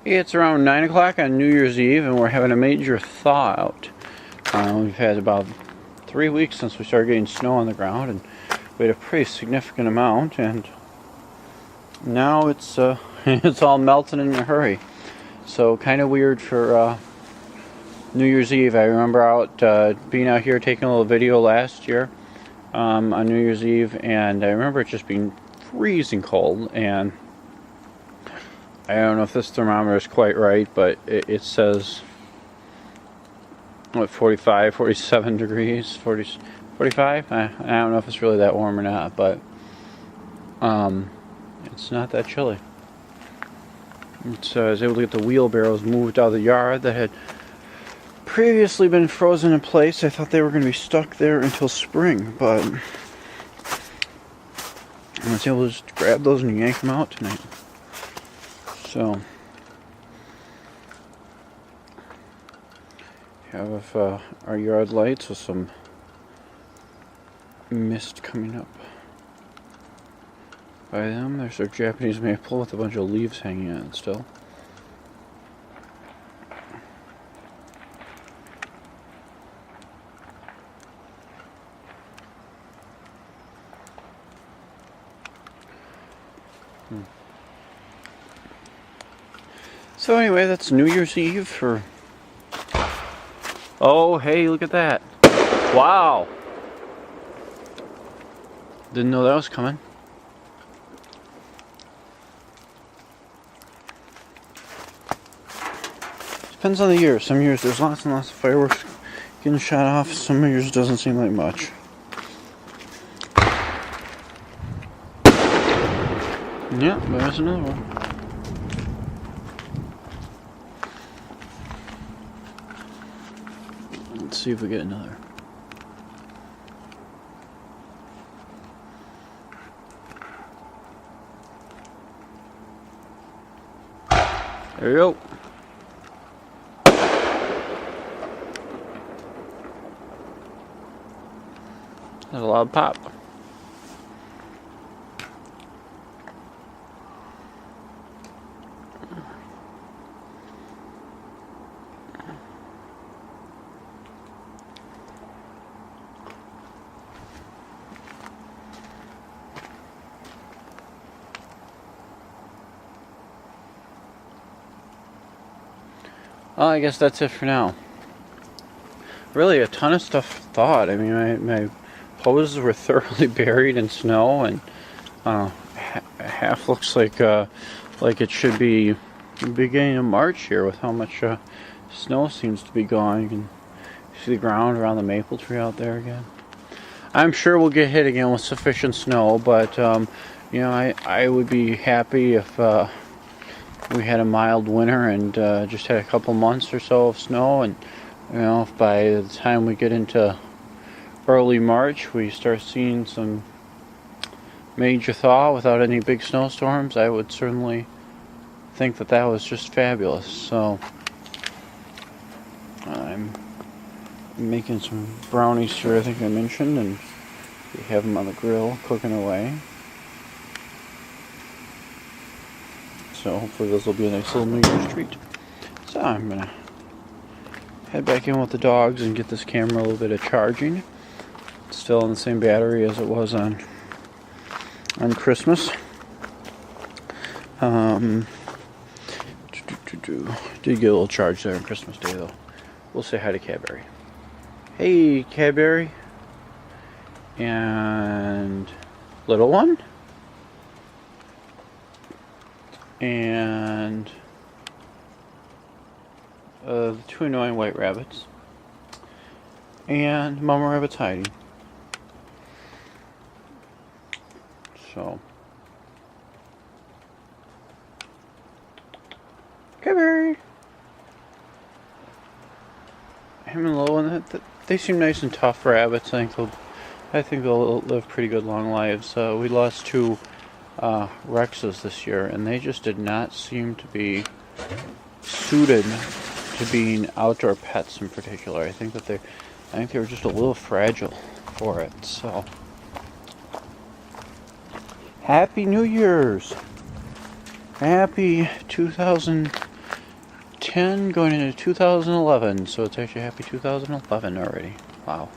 It's around 9 o'clock on New Year's Eve, and we're having a major thaw out. We've had about 3 weeks since we started getting snow on the ground, and we had a pretty significant amount, and now it's it's all melting in a hurry. So kind of weird for New Year's Eve. I remember being out here taking a little video last year on New Year's Eve, and I remember it just being freezing cold, and I don't know if this thermometer is quite right, but it says, what, 45, 47 degrees, 45? I don't know if it's really that warm or not, but it's not that chilly. I was able to get the wheelbarrows moved out of the yard that had previously been frozen in place. I thought they were going to be stuck there until spring, but I was able to just grab those and yank them out tonight. So, have our yard lights with some mist coming up by them. There's our Japanese maple with a bunch of leaves hanging on it still. So anyway, that's New Year's Eve for... Oh, hey, look at that. Wow. Didn't know that was coming. Depends on the year. Some years there's lots and lots of fireworks getting shot off. Some years it doesn't seem like much. Yeah, there's another one. Let's see if we get another. There you go. That's a loud pop. Well, I guess that's it for now. Really, a ton of stuff thawed. I mean, my hoses were thoroughly buried in snow, and half looks like it should be the beginning of March here with how much snow seems to be gone. You can see the ground around the maple tree out there again. I'm sure we'll get hit again with sufficient snow, but you know, I would be happy if we had a mild winter and just had a couple months or so of snow, and you know, if by the time we get into early March we start seeing some major thaw without any big snowstorms, I would certainly think that was just fabulous. So I'm making some brownies here, I think I mentioned, and we have them on the grill cooking away. So hopefully those will be a nice little New Year's treat. So I'm gonna head back in with the dogs and get this camera a little bit of charging. It's still on the same battery as it was on Christmas. Did get a little charge there on Christmas Day though. We'll say hi to Cadbury. Hey Cadbury. And little one. And the two annoying white rabbits, and Mama Rabbit's hiding. So, Cadbury. Him and Little One, they seem nice and tough rabbits. I think they'll live pretty good long lives. We lost two Rexes this year, and they just did not seem to be suited to being outdoor pets in particular. I think they were just a little fragile for it. So, Happy New Year's! Happy 2000 2010 going into 2011, so it's actually happy 2011 already. Wow.